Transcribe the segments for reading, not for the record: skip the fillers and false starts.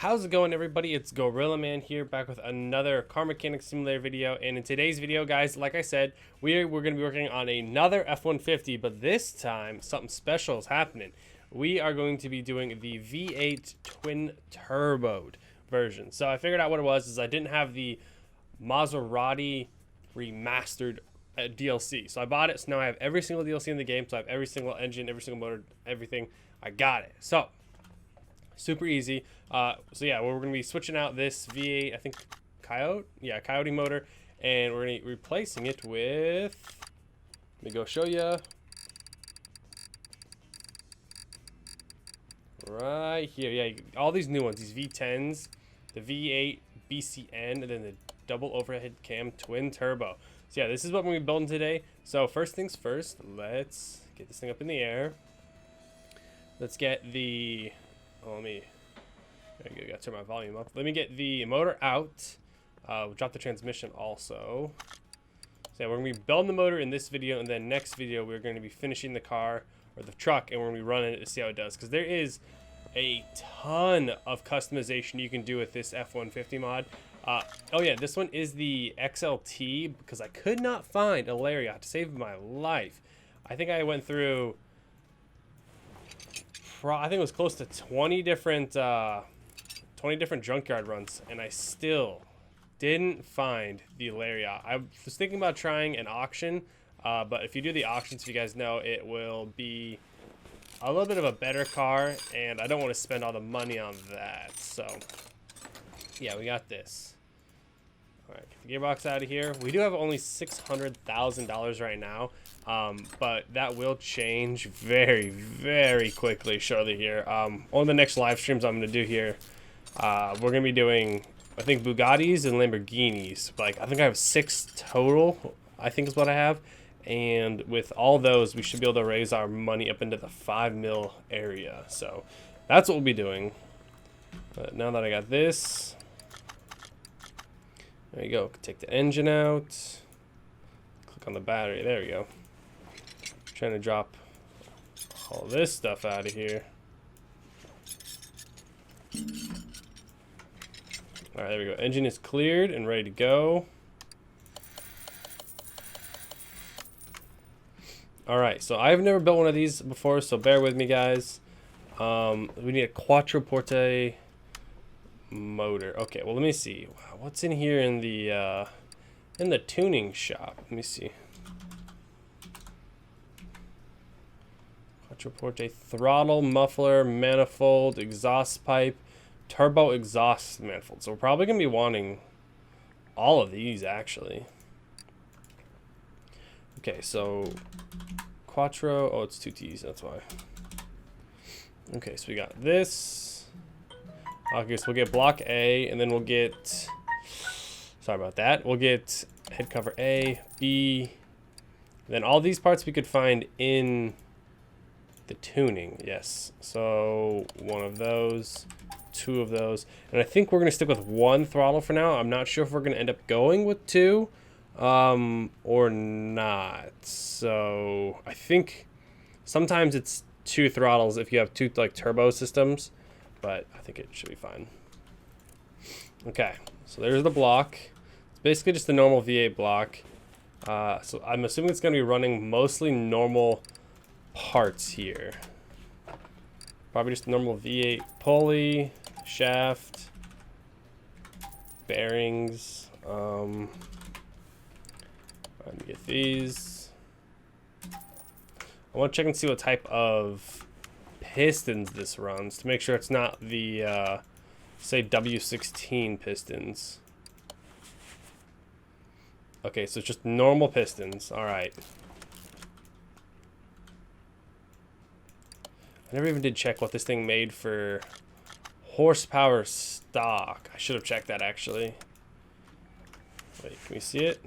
How's it going, everybody? It's Gorillaman here, back with another car mechanic simulator video. And in today's video, guys, like I said, we're going to be working on another F150, but this time something special is happening. We are going to be doing the V8 twin turboed version. So I figured out what it was is I didn't have the Maserati remastered DLC. So I bought it. So now I have every single DLC in the game. So I have every single engine, every single motor, everything. I got it. So super easy. So yeah, we're going to be switching out this V8, I think, Coyote motor, and we're going to be replacing it with, let me go show you. Right here, yeah, all these new ones, these V10s, the V8 BCN, and then the double overhead cam twin turbo. So yeah, this is what we're going to be building today. So first things first, let's get this thing up in the air. Let's get the, there you go, gotta turn my volume up. Let me get the motor out. We'll drop the transmission also. So yeah, we're gonna be building the motor in this video, and then next video we're gonna be finishing the car or the truck, and we're gonna be running it to see how it does. Because there is a ton of customization you can do with this F150 mod. Oh yeah, this one is the XLT because I could not find a Lariat to save my life. I think I went through, I think it was close to 20 different junkyard runs, and I still didn't find the Lariat. I was thinking about trying an auction, but if you do the auctions, if you guys know, it will be a little bit of a better car, and I don't want to spend all the money on that. So yeah, we got this. All right, get the gearbox out of here. We do have only $600,000 right now, but that will change very, very quickly shortly here. On the next live streams I'm going to do here, we're going to be doing, I think, Bugattis and Lamborghinis. Like, I think I have 6 total, I think is what I have. And with all those, we should be able to raise our money up into the 5 mil area. So that's what we'll be doing. But now that I got this, there you go. Take the engine out. Click on the battery. There we go. Trying to drop all this stuff out of here. All right, there we go. Engine is cleared and ready to go. All right, so I've never built one of these before, so bear with me, guys. We need a quattroporte motor. Okay, well, let me see. Wow, what's in here in the tuning shop? Let me see. Quattroporte throttle, muffler, manifold, exhaust pipe, turbo exhaust manifold. So we're probably gonna be wanting all of these, actually. Okay, so quattro. Oh, it's 2 T's. That's why. Okay, so we got this. Okay, so we'll get block A, and then we'll get, sorry about that, we'll get head cover A, B, then all these parts we could find in the tuning. Yes, so 1 of those, 2 of those, and I think we're going to stick with 1 throttle for now. I'm not sure if we're going to end up going with 2 or not. So I think sometimes it's 2 throttles if you have 2 like turbo systems, but I think it should be fine. Okay, so there's the block. It's basically just the normal V8 block. So I'm assuming it's going to be running mostly normal parts here. Probably just normal V8 pulley, shaft, bearings. Let me get these. I want to check and see what type of pistons this runs to make sure it's not the say W16 pistons. Okay, so it's just normal pistons. All right. I never even did check what this thing made for horsepower stock. I should have checked that, actually. Wait, can we see it?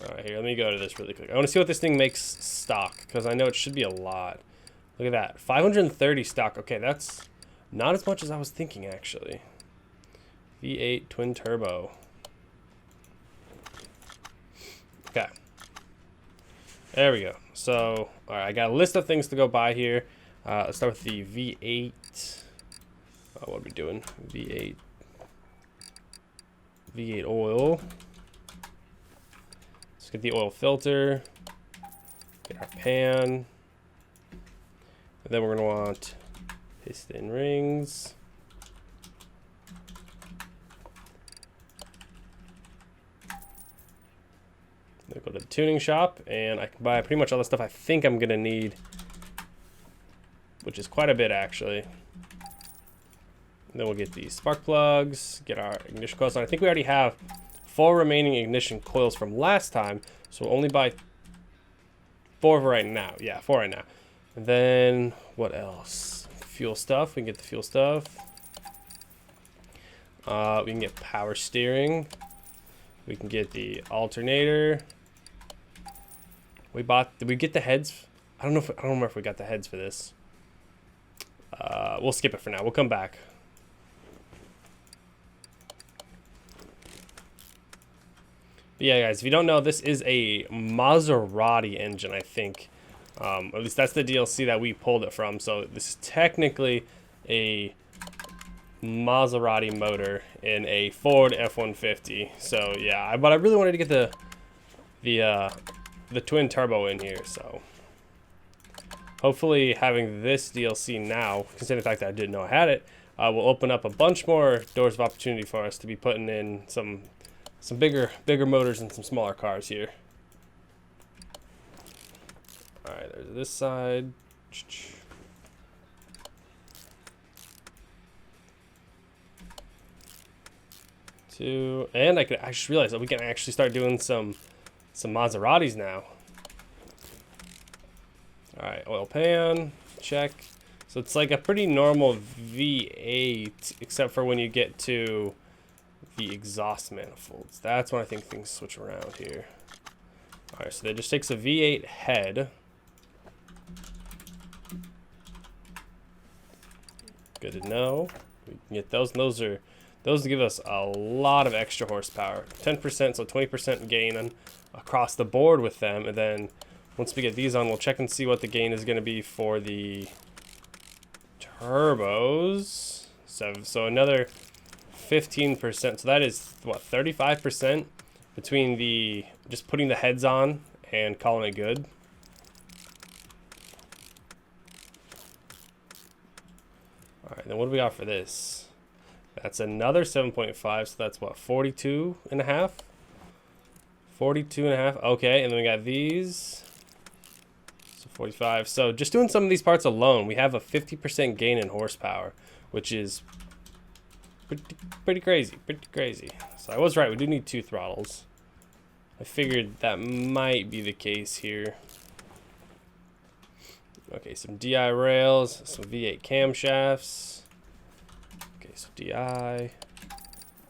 All right, here, let me go to this really quick. I want to see what this thing makes stock, because I know it should be a lot. Look at that, 530 stock. Okay, that's not as much as I was thinking, actually. V8 twin turbo. Okay. There we go. So, all right, I got a list of things to go by here. Let's start with the V8 What are we doing? V8 oil. Let's get the oil filter. Get our pan. And then we're gonna want piston rings. Then go to the tuning shop, and I can buy pretty much all the stuff I think I'm gonna need, which is quite a bit actually. And then we'll get these spark plugs, get our ignition coils. And I think we already have 4 remaining ignition coils from last time, so we'll only buy 4 right now. Yeah, 4 right now. And then what else? Fuel stuff. We can get the fuel stuff. We can get power steering. We can get the alternator. Did we get the heads? I don't remember if we got the heads for this. We'll skip it for now. We'll come back. But yeah, guys, if you don't know, this is a Maserati engine, I think. At least that's the DLC that we pulled it from. So this is technically a Maserati motor in a Ford F150. So yeah, but I really wanted to get the twin turbo in here. So hopefully having this DLC now, considering the fact that I didn't know I had it, will open up a bunch more doors of opportunity for us to be putting in some bigger motors and some smaller cars here. All right, there's this side. And I just realized that we can actually start doing some Maseratis now. All right, oil pan, check. So it's like a pretty normal V8, except for when you get to the exhaust manifolds. That's when I think things switch around here. All right, so that just takes a V8 head. Good to know. We can get those, and those give us a lot of extra horsepower. 10%, so 20% gain across the board with them. And then once we get these on, we'll check and see what the gain is going to be for the turbos. So another 15%. So that is what, 35% between just putting the heads on and calling it good. All right, then what do we got for this? That's another 7.5, so that's what, 42 and a half? 42 and a half, okay, and then we got these. So 45, so just doing some of these parts alone, we have a 50% gain in horsepower, which is pretty crazy. So I was right, we do need 2 throttles. I figured that might be the case here. Okay, some DI rails, some V8 camshafts. Okay, so DI,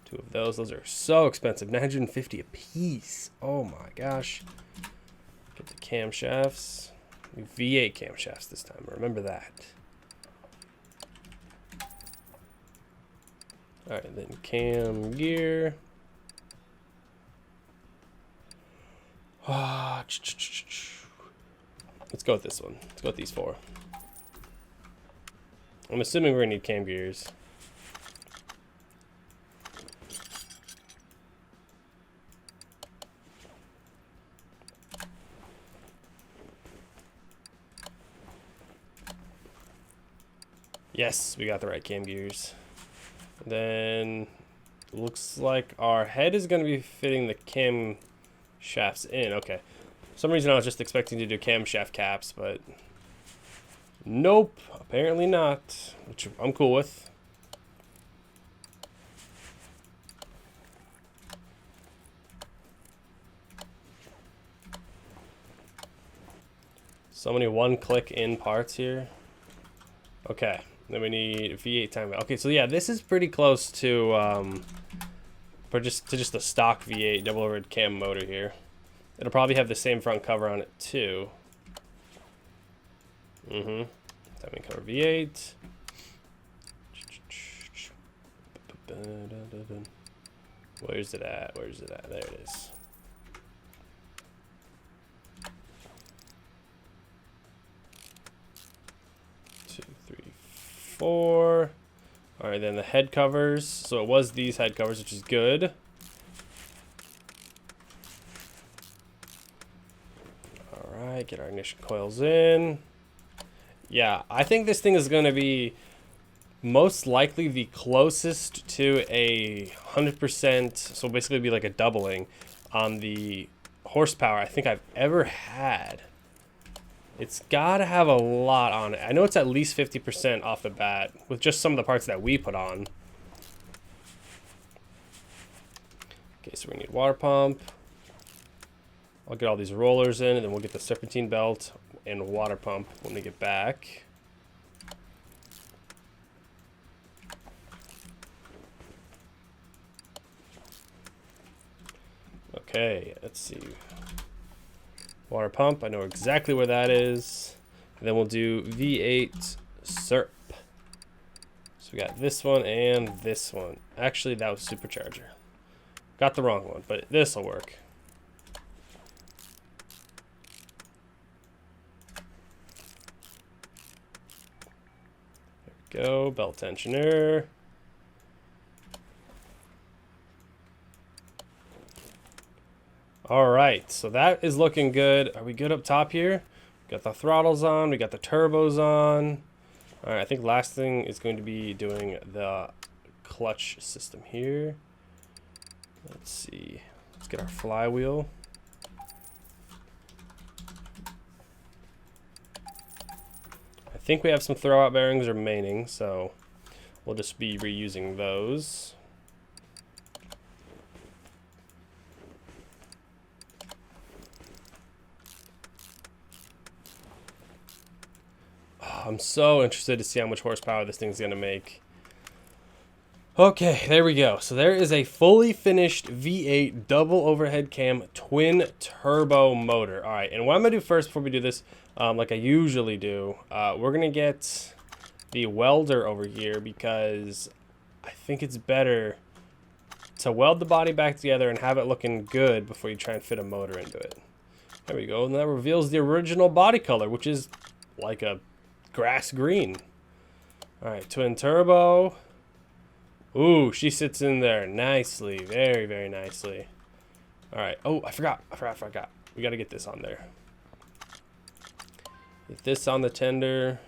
2 of those. Those are so expensive, 950 a piece. Oh my gosh. Get the camshafts. V8 camshafts this time, remember that. All right, then cam gear. Let's go with this one. Let's go with these 4. I'm assuming we're gonna need cam gears. Yes, we got the right cam gears. Then looks like our head is gonna be fitting the cam shafts in. Okay. For some reason I was just expecting to do camshaft caps, but nope, apparently not, which I'm cool with. So many one-click in parts here. Okay, then we need V8 time. Okay, so yeah, this is pretty close to just a stock V8 double overhead cam motor here. It'll probably have the same front cover on it too. Timing cover V8. Where's it at? There it is. Two, three, 4. All right, then the head covers. So it was these head covers, which is good. All right, get our ignition coils in. Yeah, I think this thing is going to be most likely the closest to a 100%, so basically be like a doubling on the horsepower I think I've ever had. It's got to have a lot on it. I know it's at least 50% off the bat with just some of the parts that we put on. Okay, so we need water pump. I'll get all these rollers in, and then we'll get the serpentine belt and water pump when we get back. Okay, let's see. Water pump, I know exactly where that is. And then we'll do V8 SERP. So we got this one and this one. Actually, that was supercharger. Got the wrong one, but this will work. There we go, belt tensioner. All right, so that is looking good. Are we good up top here? Got the throttles on, we got the turbos on. All right, I think last thing is going to be doing the clutch system here. Let's see, let's get our flywheel. I think we have some throwout bearings remaining, so we'll just be reusing those. I'm so interested to see how much horsepower this thing's going to make. Okay, there we go. So there is a fully finished V8 double overhead cam twin turbo motor. All right, and what I'm going to do first before we do this, like I usually do, we're going to get the welder over here because I think it's better to weld the body back together and have it looking good before you try and fit a motor into it. There we go, and that reveals the original body color, which is like a grass green. All right, twin turbo. Ooh, she sits in there nicely, very, very nicely. All right. Oh, I forgot. We got to get this on there. Get this on the tender.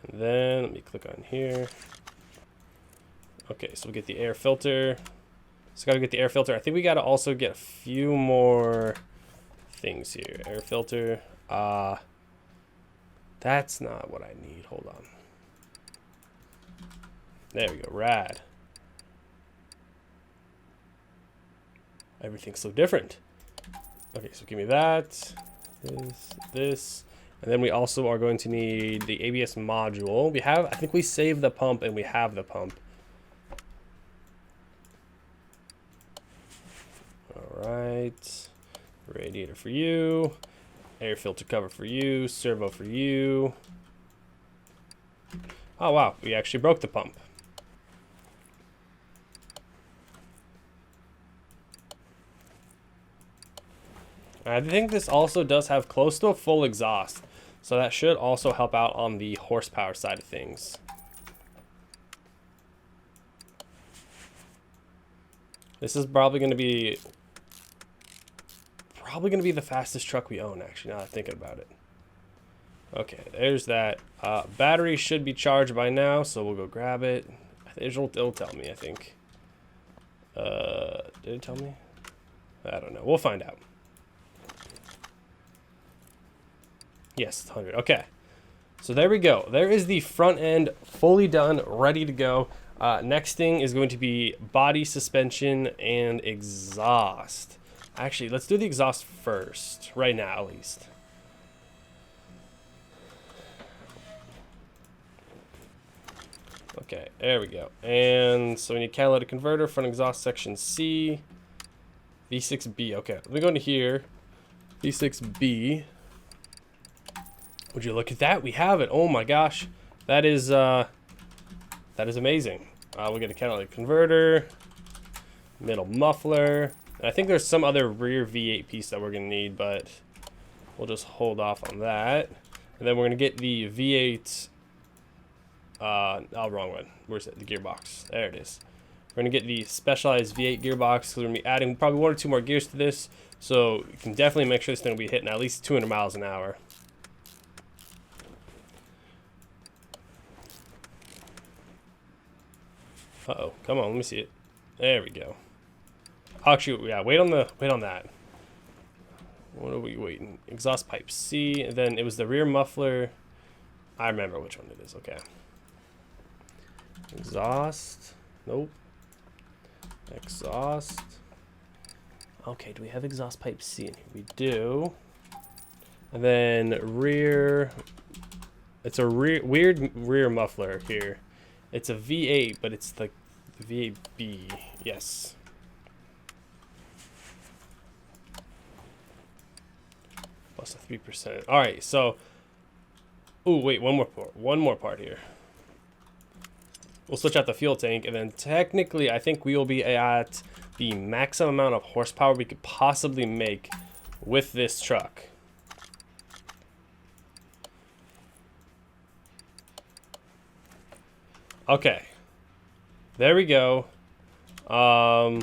And then let me click on here. Okay, so we'll get the air filter. So got to get the air filter. I think we got to also get a few more things here. Air filter. That's not what I need. Hold on. There we go. Rad. Everything's so different. Okay, so give me that. This. And then we also are going to need the ABS module. We have, I think we saved the pump and we have the pump. All right. Radiator for you. Air filter cover for you, servo for you. Oh wow, we actually broke the pump. I think this also does have close to a full exhaust, so that should also help out on the horsepower side of things. This is probably going to be the fastest truck we own, actually, now that I'm thinking about it. Okay, there's that. Battery should be charged by now, so we'll go grab it. It'll tell me, I think. Did it tell me? I don't know. We'll find out. Yes, it's 100. Okay. So there we go. There is the front end fully done, ready to go. Next thing is going to be body, suspension, and exhaust. Actually, let's do the exhaust first, right now at least. Okay, there we go. And so we need catalytic converter, front exhaust section C, V6B. Okay, let me go into here. V6B. Would you look at that? We have it. Oh my gosh, that is amazing. We'll get a catalytic converter, middle muffler. And I think there's some other rear V8 piece that we're gonna need, but we'll just hold off on that. And then we're gonna get the V8 wrong one. Where's it? The gearbox. There it is. We're gonna get the specialized V8 gearbox because we're gonna be adding probably 1 or 2 more gears to this, so you can definitely make sure this thing will be hitting at least 200 miles an hour. Uh-oh, come on, let me see it. There we go. Actually, yeah, wait on that. What are we waiting? Exhaust pipe C, and then it was the rear muffler. I remember which one it is. Okay. Exhaust. Nope. Exhaust. Okay, do we have exhaust pipe C in here? We do. And then rear. It's a weird rear muffler here. It's a V8, but it's the V8B. Yes. Plus a 3%. All right, so. Ooh, wait, one more part here. We'll switch out the fuel tank, and then technically, I think we will be at the maximum amount of horsepower we could possibly make with this truck. Okay, there we go. I'll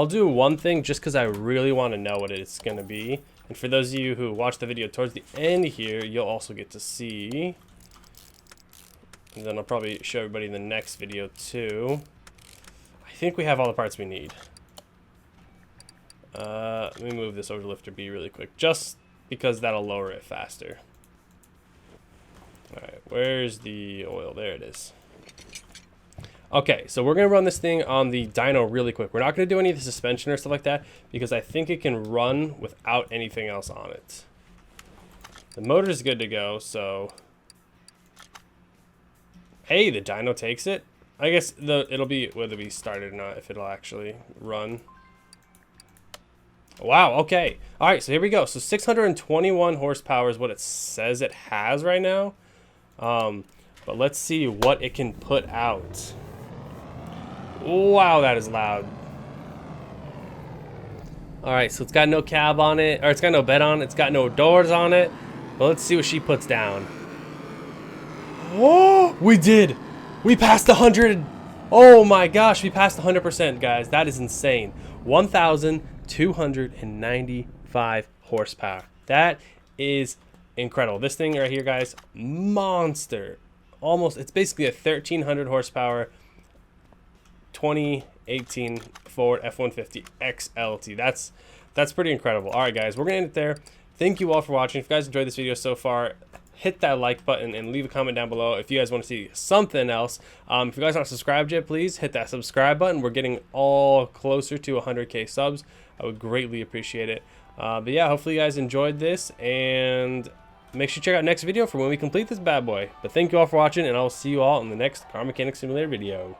do one thing just because I really want to know what it's going to be. And for those of you who watch the video towards the end here, you'll also get to see. And then I'll probably show everybody in the next video too. I think we have all the parts we need. Let me move this over to lifter B really quick, just because that'll lower it faster. All right, where's the oil? There it is. Okay, so we're gonna run this thing on the dyno really quick. We're not gonna do any of the suspension or stuff like that because I think it can run without anything else on it. The motor is good to go, so. Hey, the dyno takes it. I guess it'll be whether we start it or not if it'll actually run. Wow, okay. All right, so here we go. So 621 horsepower is what it says it has right now. But let's see what it can put out. Wow, that is loud. All right, so it's got no cab on it, or it's got no bed on it. It's got no doors on it. But let's see what she puts down. Oh, we did. We passed 100. Oh my gosh, we passed 100%, guys. That is insane. 1,295 horsepower. That is incredible. This thing right here, guys, monster. Almost, it's basically a 1,300 horsepower 2018 Ford F150 XLT. That's pretty incredible. All right, guys, we're gonna end it there. Thank you all for watching. If you guys enjoyed this video so far, hit that like button and leave a comment down below if you guys want to see something else. If you guys aren't subscribed yet, please hit that subscribe button. We're getting all closer to 100K subs. I would greatly appreciate it. But yeah, hopefully you guys enjoyed this, and make sure you check out next video for when we complete this bad boy. But thank you all for watching, and I'll see you all in the next Car Mechanic Simulator video.